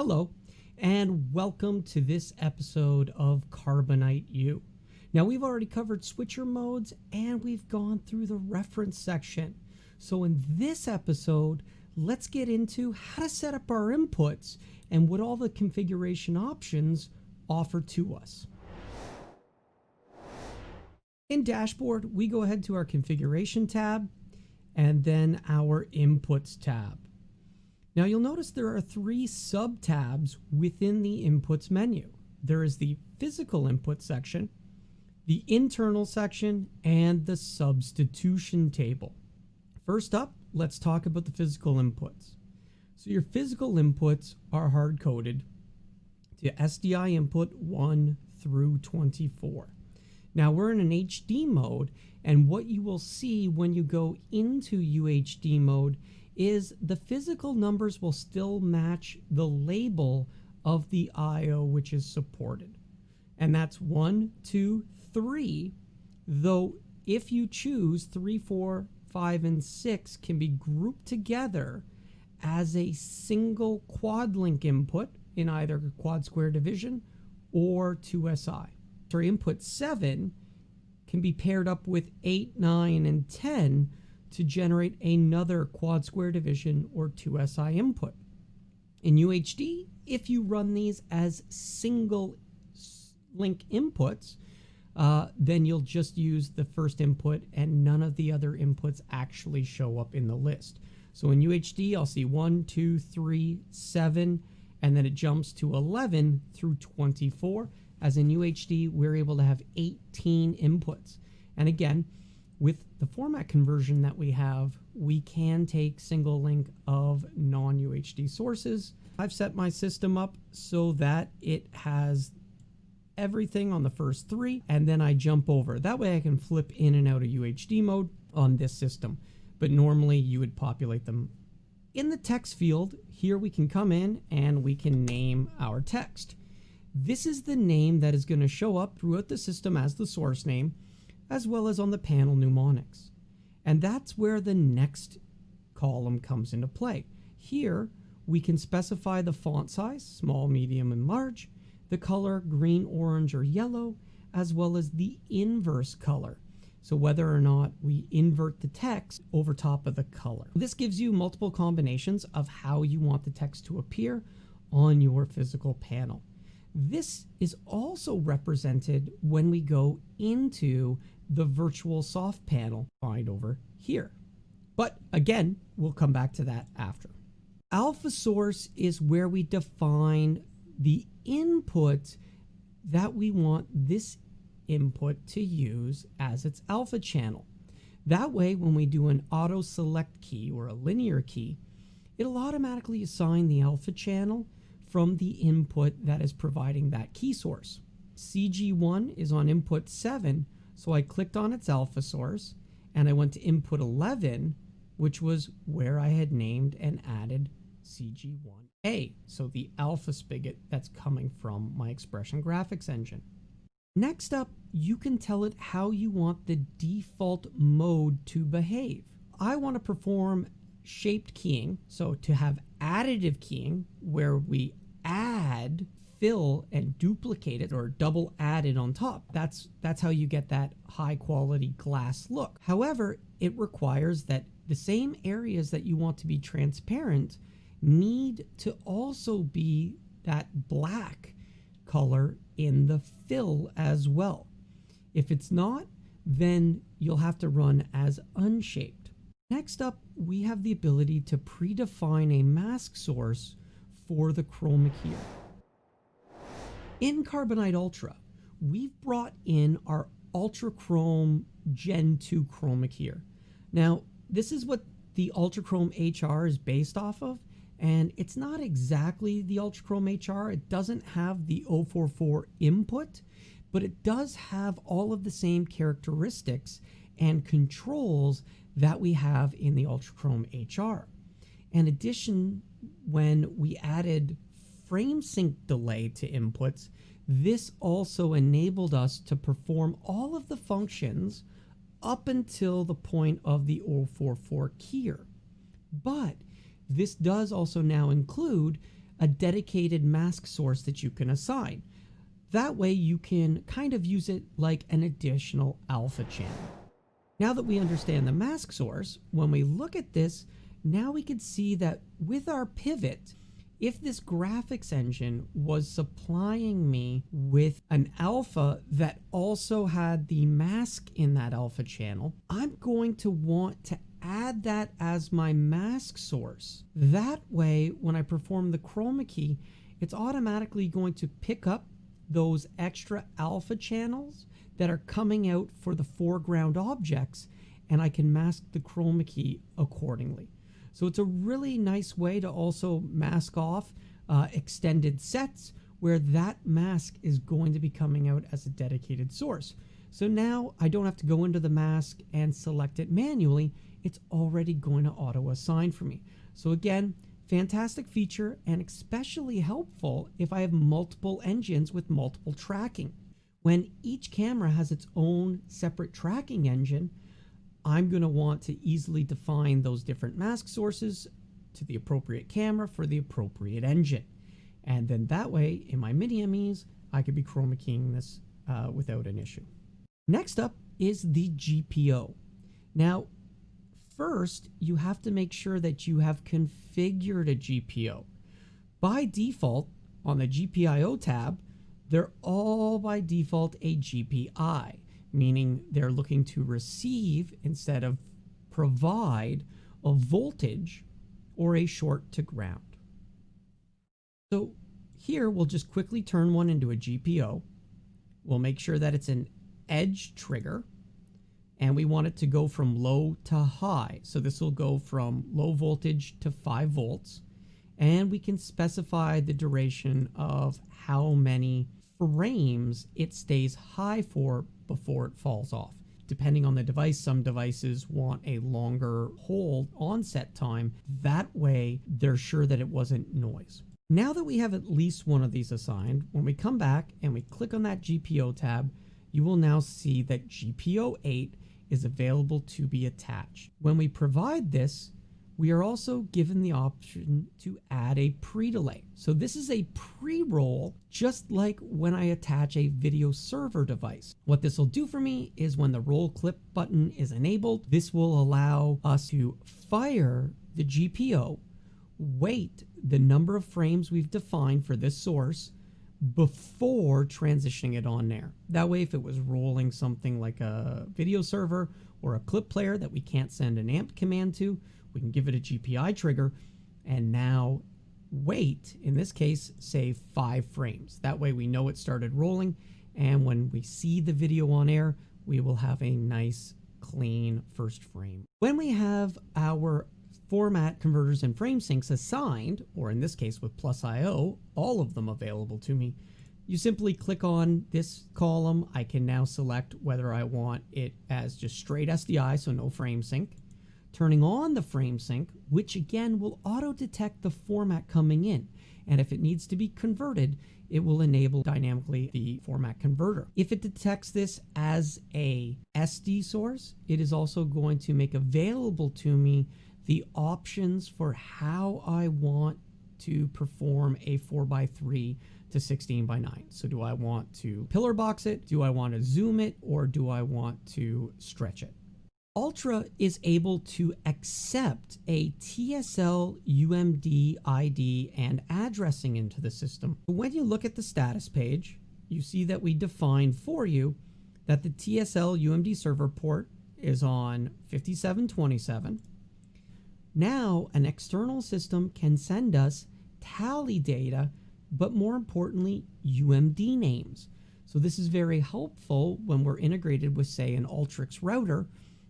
Hello, and welcome to this episode of Carbonite U. Now, we've already covered switcher modes and we've gone through the reference section. So in this episode, let's get into how to set up our inputs and what all the configuration options offer to us. In Dashboard, we go ahead to our Configuration tab and then our Inputs tab. Now you'll notice there are three sub-tabs within the Inputs menu. There is the Physical Input section, the Internal section, and the Substitution table. First up, let's talk about the physical inputs. So your physical inputs are hard-coded to SDI input 1 through 24. Now we're in an HD mode, and what you will see when you go into UHD mode is the physical numbers will still match the label of the IO which is supported. And that's 1, 2, 3, though if you choose 3, 4, 5, and 6 can be grouped together as a single quad link input in either quad square division or 2SI. So input 7 can be paired up with 8, 9, and 10 to generate another quad square division or 2SI input. In UHD, if you run these as single link inputs, then you'll just use the first input and none of the other inputs actually show up in the list. So in UHD, I'll see 1, 2, 3, 7, and then it jumps to 11 through 24. As in UHD, we're able to have 18 inputs. And again, with the format conversion that we have, we can take single link of non-UHD sources. I've set my system up so that it has everything on the first three, and then I jump over. That way I can flip in and out of UHD mode on this system. But normally you would populate them. In the text field, here we can come in and we can name our text. This is the name that is going to show up throughout the system as the source name, as well as on the panel mnemonics. And that's where the next column comes into play. Here, we can specify the font size, small, medium, and large, the color, green, orange, or yellow, as well as the inverse color. So whether or not we invert the text over top of the color. This gives you multiple combinations of how you want the text to appear on your physical panel. This is also represented when we go into the virtual soft panel find over here. But again, we'll come back to that after. Alpha source is where we define the input that we want this input to use as its alpha channel. That way, when we do an auto select key or a linear key, it'll automatically assign the alpha channel from the input that is providing that key source. CG1 is on input 7, so I clicked on its alpha source and I went to input 11, which was where I had named and added CG1A, so the alpha spigot that's coming from my Expression Graphics engine. Next up, you can tell it how you want the default mode to behave. I want to perform shaped keying, so to have additive keying where we add, fill, and duplicate it or double add it on top. That's how you get that high quality glass look. However, it requires that the same areas that you want to be transparent need to also be that black color in the fill as well. If it's not, then you'll have to run as unshaped. Next up, we have the ability to predefine a mask source for the chroma key. In Carbonite Ultra, we've brought in our Ultra Chrome Gen 2 chroma key. Now, this is what the Ultra Chrome HR is based off of, and it's not exactly the Ultra Chrome HR. It doesn't have the 044 input, but it does have all of the same characteristics and controls that we have in the Ultra Chrome HR. In addition, when we added frame sync delay to inputs, this also enabled us to perform all of the functions up until the point of the 044 keyer. But this does also now include a dedicated mask source that you can assign. That way you can kind of use it like an additional alpha channel. Now that we understand the mask source, when we look at this, now we can see that with our pivot, if this graphics engine was supplying me with an alpha that also had the mask in that alpha channel, I'm going to want to add that as my mask source. That way, when I perform the chroma key, it's automatically going to pick up those extra alpha channels that are coming out for the foreground objects, and I can mask the chroma key accordingly. So it's a really nice way to also mask off extended sets where that mask is going to be coming out as a dedicated source. So now I don't have to go into the mask and select it manually. It's already going to auto assign for me. So again, fantastic feature, and especially helpful if I have multiple engines with multiple tracking. When each camera has its own separate tracking engine, I'm going to want to easily define those different mask sources to the appropriate camera for the appropriate engine. And then that way, in my mini-MEs, I could be chroma keying this without an issue. Next up is the GPO. Now, first, you have to make sure that you have configured a GPO. By default, on the GPIO tab, they're all by default a GPI, meaning they're looking to receive instead of provide a voltage or a short to ground. So here we'll just quickly turn one into a GPO. We'll make sure that it's an edge trigger, and we want it to go from low to high. So this will go from low voltage to 5 volts, and we can specify the duration of how many frames it stays high for before it falls off. Depending on the device, some devices want a longer hold onset time. That way, they're sure that it wasn't noise. Now that we have at least one of these assigned, when we come back and we click on that GPO tab, you will now see that GPO 8 is available to be attached. When we provide this, we are also given the option to add a pre-delay. So this is a pre-roll, just like when I attach a video server device. What this will do for me is when the roll clip button is enabled, this will allow us to fire the GPO, wait the number of frames we've defined for this source before transitioning it on there. That way, if it was rolling something like a video server or a clip player that we can't send an amp command to, we can give it a GPI trigger and now wait, in this case, say 5 frames. That way we know it started rolling, and when we see the video on air, we will have a nice, clean first frame. When we have our format converters and frame syncs assigned, or in this case with +IO, all of them available to me, you simply click on this column. I can now select whether I want it as just straight SDI, so no frame sync, turning on the frame sync, which again will auto detect the format coming in. And if it needs to be converted, it will enable dynamically the format converter. If it detects this as a SD source, it is also going to make available to me the options for how I want to perform a 4:3 to 16:9. So do I want to pillar box it? Do I want to zoom it? Or do I want to stretch it? Ultra is able to accept a TSL UMD ID and addressing into the system. When you look at the status page, you see that we define for you that the TSL UMD server port is on 5727. Now, an external system can send us tally data, but more importantly, UMD names. So this is very helpful when we're integrated with, say, an Ultrix router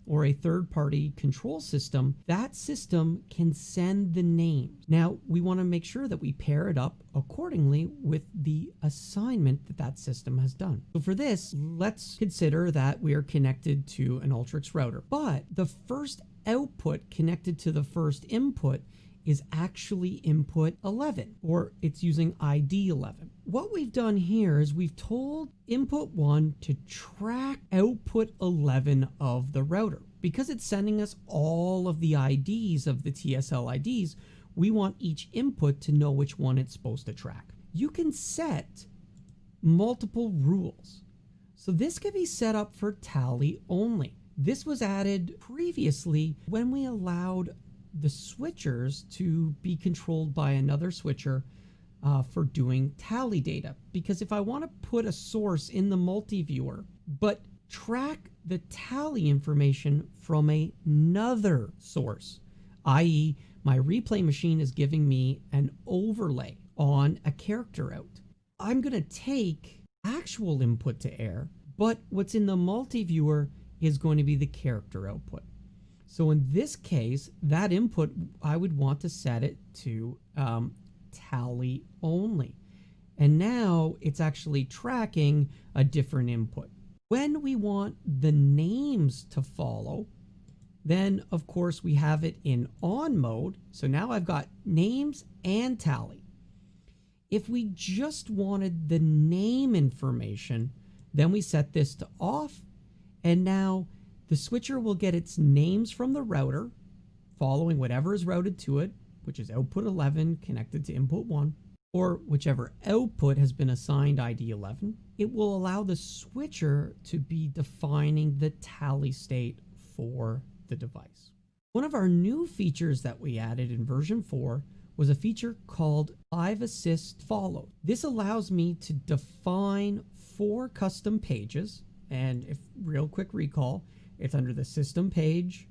or a third-party control system. That system can send the names. Now, we want to make sure that we pair it up accordingly with the assignment that that system has done. So for this, let's consider that we are connected to an Ultrix router, but the first output connected to the first input is actually input 11, or it's using ID 11. What we've done here is we've told input 1 to track output 11 of the router. Because it's sending us all of the IDs of the TSL IDs, we want each input to know which one it's supposed to track. You can set multiple rules. So this can be set up for tally only. This was added previously when we allowed the switchers to be controlled by another switcher for doing tally data. Because if I want to put a source in the multi-viewer, but track the tally information from another source, i.e. my replay machine is giving me an overlay on a character out, I'm going to take actual input to air, but what's in the multi-viewer is going to be the character output. So in this case, that input, I would want to set it to tally only. And now it's actually tracking a different input. When we want the names to follow, then of course we have it in on mode. So now I've got names and tally. If we just wanted the name information, then we set this to off, and now the switcher will get its names from the router, following whatever is routed to it, which is output 11 connected to input 1, or whichever output has been assigned ID 11. It will allow the switcher to be defining the tally state for the device. One of our new features that we added in version 4 was a feature called Live Assist Follow. This allows me to define 4 custom pages, and if real quick recall, it's under the system page,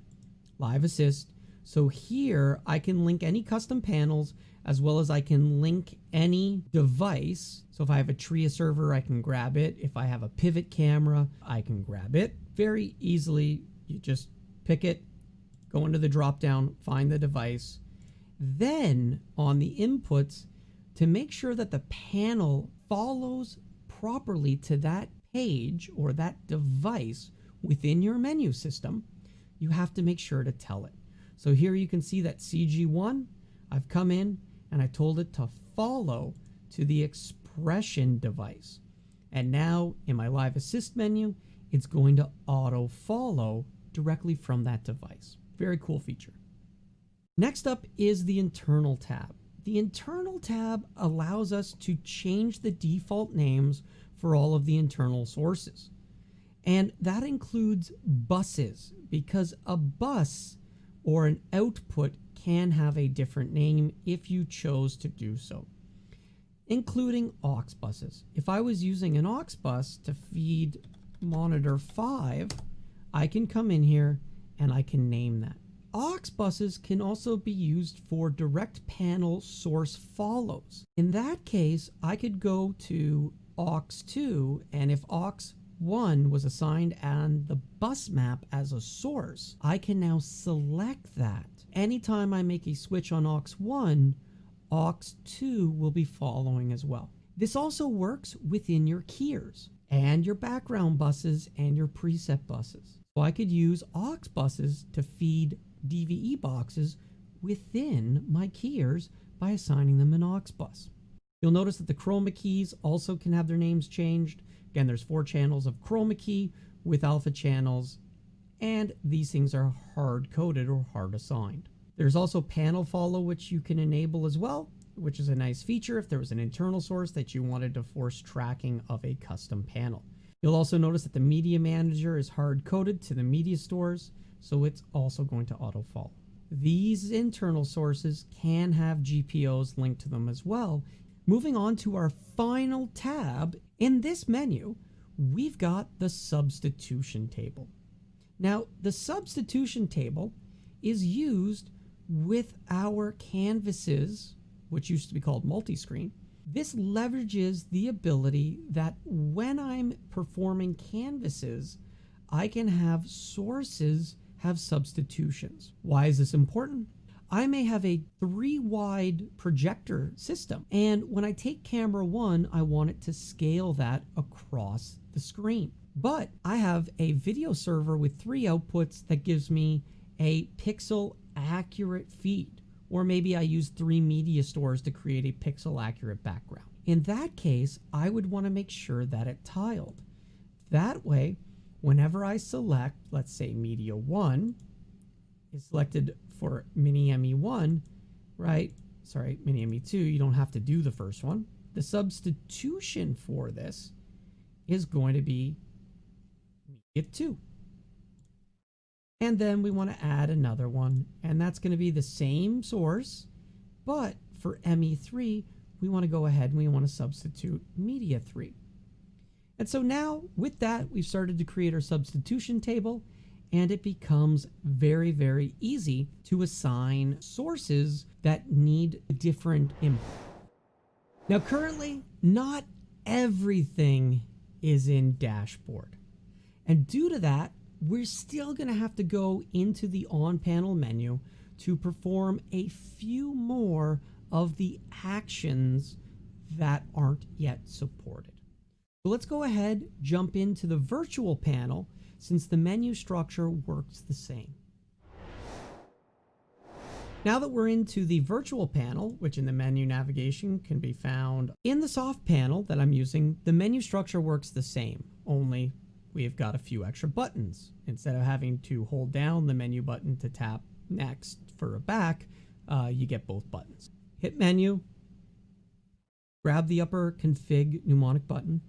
Live Assist. So here I can link any custom panels as well as I can link any device. So if I have a TRIA server, I can grab it. If I have a pivot camera, I can grab it very easily. You just pick it, go into the drop down, find the device. Then on the inputs, to make sure that the panel follows properly to that page or that device within your menu system, you have to make sure to tell it. So here you can see that CG1, I've come in and I told it to follow to the expression device. And now in my Live Assist menu, it's going to auto follow directly from that device. Very cool feature. Next up is the internal tab. The internal tab allows us to change the default names for all of the internal sources. And that includes buses, because a bus or an output can have a different name if you chose to do so, including aux buses. If I was using an aux bus to feed monitor 5, I can come in here and I can name that. Aux buses can also be used for direct panel source follows. In that case, I could go to aux2, and if aux1 was assigned on the bus map as a source, I can now select that. Anytime I make a switch on aux1, aux2 will be following as well. This also works within your keyers and your background buses and your preset buses. So I could use aux buses to feed DVE boxes within my keyers by assigning them an aux bus. You'll notice that the chroma keys also can have their names changed. Again, there's 4 channels of chroma key with alpha channels, and these things are hard coded or hard assigned. There's also panel follow, which you can enable as well, which is a nice feature if there was an internal source that you wanted to force tracking of a custom panel. You'll also notice that the media manager is hard coded to the media stores, so it's also going to auto follow. These internal sources can have GPOs linked to them as well. Moving on to our final tab, in this menu, we've got the substitution table. Now, the substitution table is used with our canvases, which used to be called multi-screen. This leverages the ability that when I'm performing canvases, I can have sources have substitutions. Why is this important? I may have a 3-wide projector system, and when I take camera 1, I want it to scale that across the screen. But I have a video server with 3 outputs that gives me a pixel accurate feed, or maybe I use 3 media stores to create a pixel accurate background. In that case, I would want to make sure that it tiled. That way, whenever I select, let's say media 1 is selected for Mini ME1, right? Sorry, Mini-ME2, you don't have to do the first one. The substitution for this is going to be Media 2. And then we want to add another one, and that's going to be the same source, but for ME3, we want to go ahead and we want to substitute Media 3. And so now with that, we've started to create our substitution table, and it becomes very, very easy to assign sources that need different input. Now currently, not everything is in Dashboard. And due to that, we're still going to have to go into the on-panel menu to perform a few more of the actions that aren't yet supported. So let's go ahead, jump into the virtual panel since the menu structure works the same. Now that we're into the virtual panel, which in the menu navigation can be found in the soft panel that I'm using, the menu structure works the same, only we've got a few extra buttons. Instead of having to hold down the menu button to tap next for a back, you get both buttons. Hit menu, grab the upper config mnemonic button.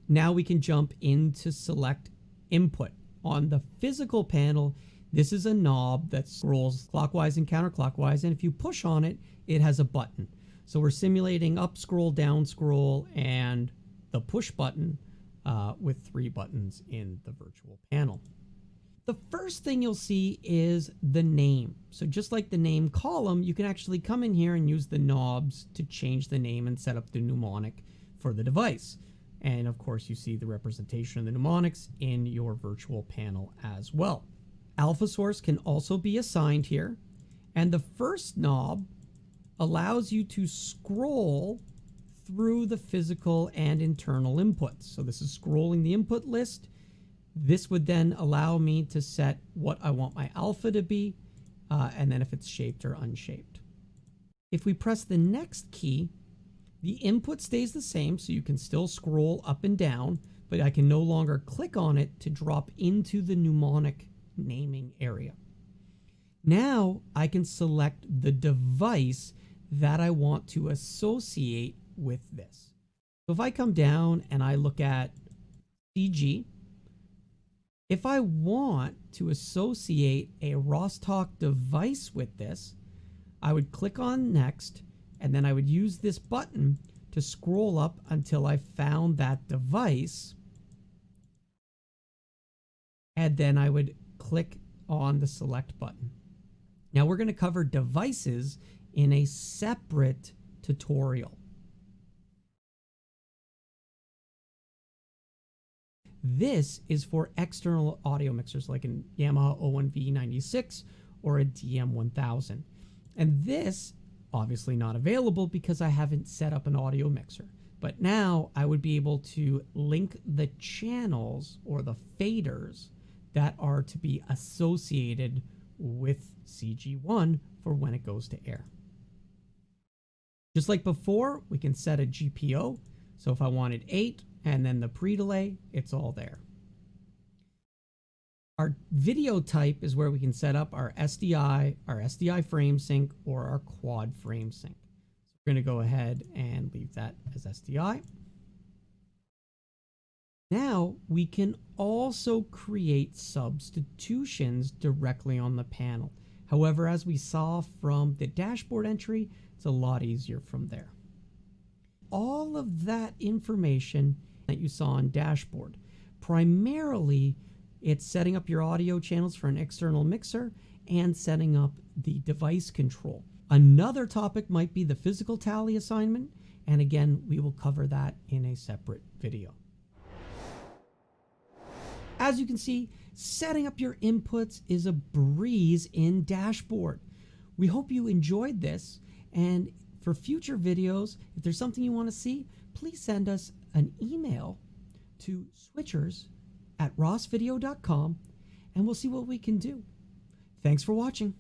Now we can jump into select input. On the physical panel, this is a knob that scrolls clockwise and counterclockwise, and if you push on it, it has a button. So we're simulating up scroll, down scroll, and the push button with 3 buttons in the virtual panel. The first thing you'll see is the name. So just like the name column, you can actually come in here and use the knobs to change the name and set up the mnemonic for the device. And of course, you see the representation of the mnemonics in your virtual panel as well. Alpha source can also be assigned here. And the first knob allows you to scroll through the physical and internal inputs. So this is scrolling the input list. This would then allow me to set what I want my alpha to be, and then if it's shaped or unshaped. If we press the next key, the input stays the same, so you can still scroll up and down, but I can no longer click on it to drop into the mnemonic naming area. Now I can select the device that I want to associate with this. So if I come down and I look at CG, if I want to associate a Rostock device with this, I would click on next, and then I would use this button to scroll up until I found that device. And then I would click on the select button. Now we're going to cover devices in a separate tutorial. This is for external audio mixers like a Yamaha O1V96 or a DM1000. And this obviously not available because I haven't set up an audio mixer. But now I would be able to link the channels or the faders that are to be associated with CG1 for when it goes to air. Just like before, we can set a GPO. So if I wanted 8 and then the pre-delay, it's all there. Our video type is where we can set up our SDI frame sync, or our quad frame sync. So we're going to go ahead and leave that as SDI. Now we can also create substitutions directly on the panel. However, as we saw from the dashboard entry, it's a lot easier from there. All of that information that you saw on dashboard, primarily it's setting up your audio channels for an external mixer and setting up the device control. Another topic might be the physical tally assignment, and again, we will cover that in a separate video. As you can see, setting up your inputs is a breeze in dashboard. We hope you enjoyed this, and for future videos, if there's something you want to see, please send us an email to switchers@rossvideo.com, and we'll see what we can do. Thanks for watching.